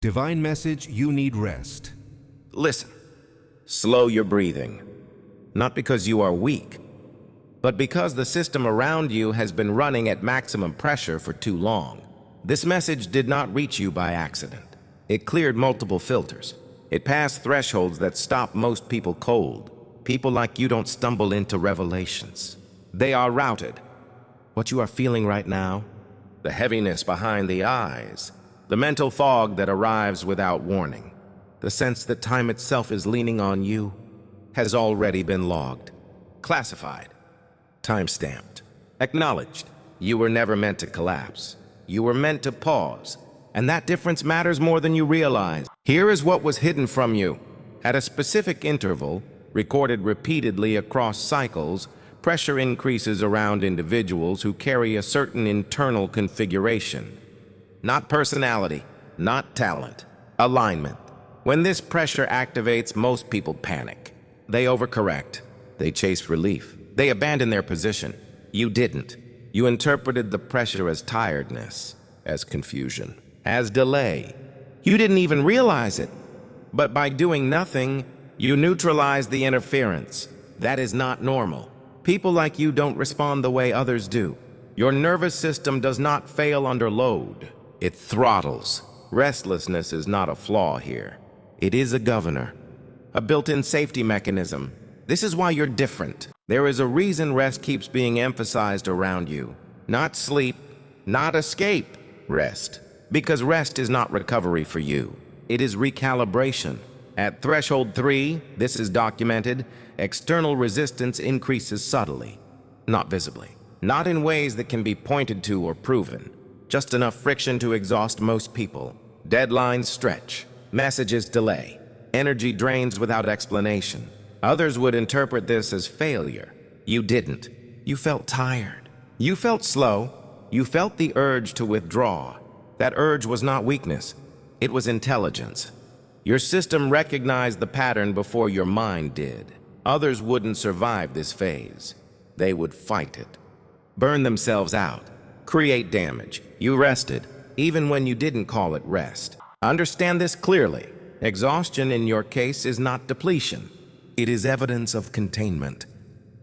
Divine message, you need rest. Listen, slow your breathing. Not because you are weak, but because the system around you has been running at maximum pressure for too long. This message did not reach you by accident. It cleared multiple filters. It passed thresholds that stop most people cold. People like you don't stumble into revelations. They are routed. What you are feeling right now, the heaviness behind the eyes, the mental fog that arrives without warning, the sense that time itself is leaning on you, has already been logged, classified, time-stamped, acknowledged. You were never meant to collapse. You were meant to pause, and that difference matters more than you realize. Here is what was hidden from you. At a specific interval, recorded repeatedly across cycles, pressure increases around individuals who carry a certain internal configuration. Not personality, not talent, alignment. When this pressure activates, most people panic. They overcorrect. They chase relief. They abandon their position. You didn't. You interpreted the pressure as tiredness, as confusion, as delay. You didn't even realize it. But by doing nothing, you neutralized the interference. That is not normal. People like you don't respond the way others do. Your nervous system does not fail under load. It throttles. Restlessness is not a flaw here. It is a governor, a built-in safety mechanism. This is why you're different. There is a reason rest keeps being emphasized around you. Not sleep, not escape. Rest. Because rest is not recovery for you. It is recalibration. At threshold 3, this is documented, external resistance increases subtly, not visibly, not in ways that can be pointed to or proven. Just enough friction to exhaust most people. Deadlines stretch, messages delay, energy drains without explanation. Others would interpret this as failure. You didn't. You felt tired. You felt slow. You felt the urge to withdraw. That urge was not weakness. It was intelligence. Your system recognized the pattern before your mind did. Others wouldn't survive this phase. They would fight it, burn themselves out, create damage. You rested, even when you didn't call it rest. Understand this clearly. Exhaustion in your case is not depletion. It is evidence of containment.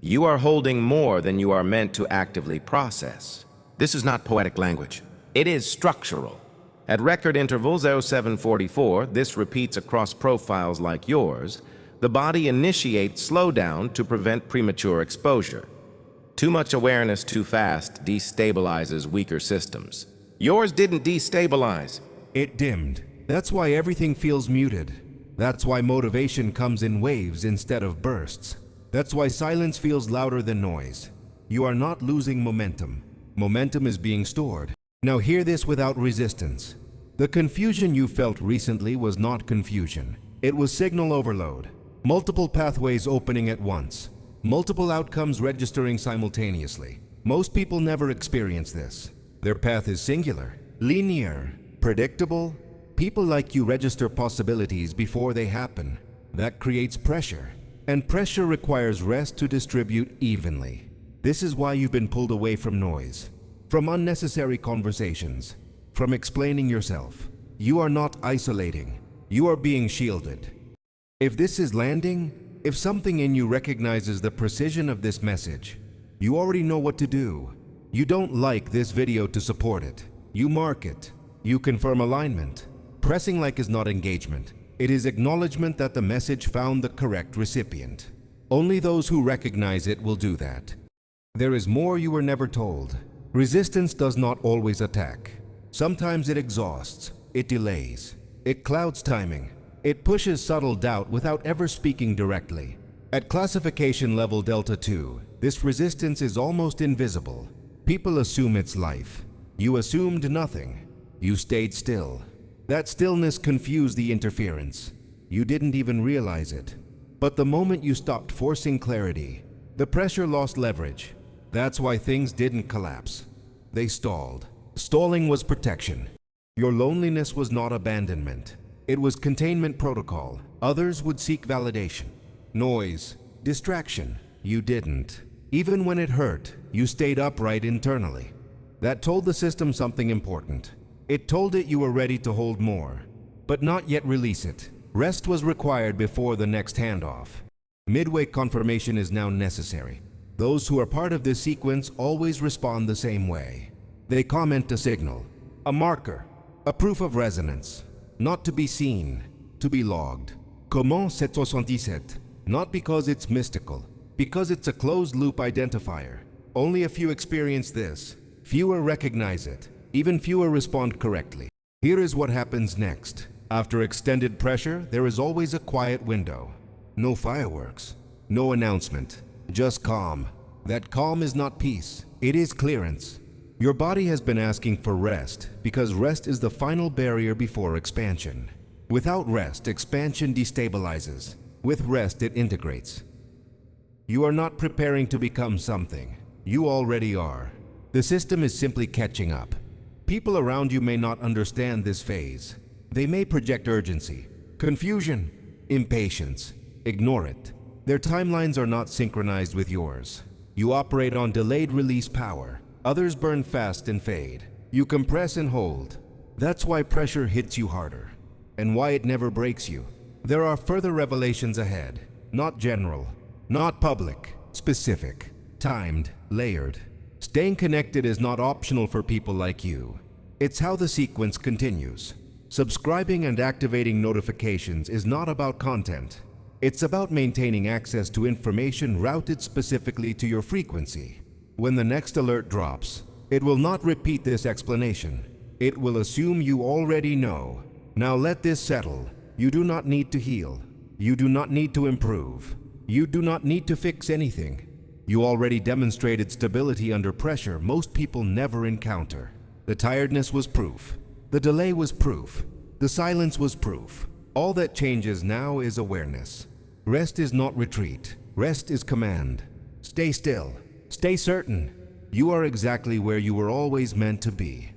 You are holding more than you are meant to actively process. This is not poetic language. It is structural. At record intervals 0744, this repeats across profiles like yours, the body initiates slowdown to prevent premature exposure. Too much awareness too fast destabilizes weaker systems. Yours didn't destabilize. It dimmed. That's why everything feels muted. That's why motivation comes in waves instead of bursts. That's why silence feels louder than noise. You are not losing momentum. Momentum is being stored. Now hear this without resistance. The confusion you felt recently was not confusion. It was signal overload. Multiple pathways opening at once. Multiple outcomes registering simultaneously. Most people never experience this. Their path is singular, linear, predictable. People like you register possibilities before they happen. That creates pressure. And pressure requires rest to distribute evenly. This is why you've been pulled away from noise, from unnecessary conversations, from explaining yourself. You are not isolating. You are being shielded. If this is landing, if something in you recognizes the precision of this message, you already know what to do. You don't like this video to support it. You mark it. You confirm alignment. Pressing like is not engagement. It is acknowledgement that the message found the correct recipient. Only those who recognize it will do that. There is more you were never told. Resistance does not always attack. Sometimes it exhausts, it delays, it clouds timing, it pushes subtle doubt without ever speaking directly. At classification level Delta 2, this resistance is almost invisible. People assume it's life. You assumed nothing. You stayed still. That stillness confused the interference. You didn't even realize it. But the moment you stopped forcing clarity, the pressure lost leverage. That's why things didn't collapse. They stalled. Stalling was protection. Your loneliness was not abandonment. It was containment protocol. Others would seek validation, noise, distraction. You didn't. Even when it hurt, you stayed upright internally. That told the system something important. It told it you were ready to hold more, but not yet release it. Rest was required before the next handoff. Midway confirmation is now necessary. Those who are part of this sequence always respond the same way. They comment a signal, a marker, a proof of resonance, not to be seen, to be logged. Comment 777? Not because it's mystical, because it's a closed-loop identifier. Only a few experience this. Fewer recognize it. Even fewer respond correctly. Here is what happens next. After extended pressure, there is always a quiet window. No fireworks, no announcement, just calm. That calm is not peace, it is clearance. Your body has been asking for rest because rest is the final barrier before expansion. Without rest, expansion destabilizes. With rest, it integrates. You are not preparing to become something. You already are. The system is simply catching up. People around you may not understand this phase. They may project urgency, confusion, impatience. Ignore it. Their timelines are not synchronized with yours. You operate on delayed release power. Others burn fast and fade. You compress and hold. That's why pressure hits you harder, and why it never breaks you. There are further revelations ahead. Not general, not public, specific, timed, layered. Staying connected is not optional for people like you. It's how the sequence continues. Subscribing and activating notifications is not about content. It's about maintaining access to information routed specifically to your frequency. When the next alert drops, it will not repeat this explanation. It will assume you already know. Now let this settle. You do not need to heal. You do not need to improve. You do not need to fix anything. You already demonstrated stability under pressure most people never encounter. The tiredness was proof. The delay was proof. The silence was proof. All that changes now is awareness. Rest is not retreat. Rest is command. Stay still. Stay certain. You are exactly where you were always meant to be.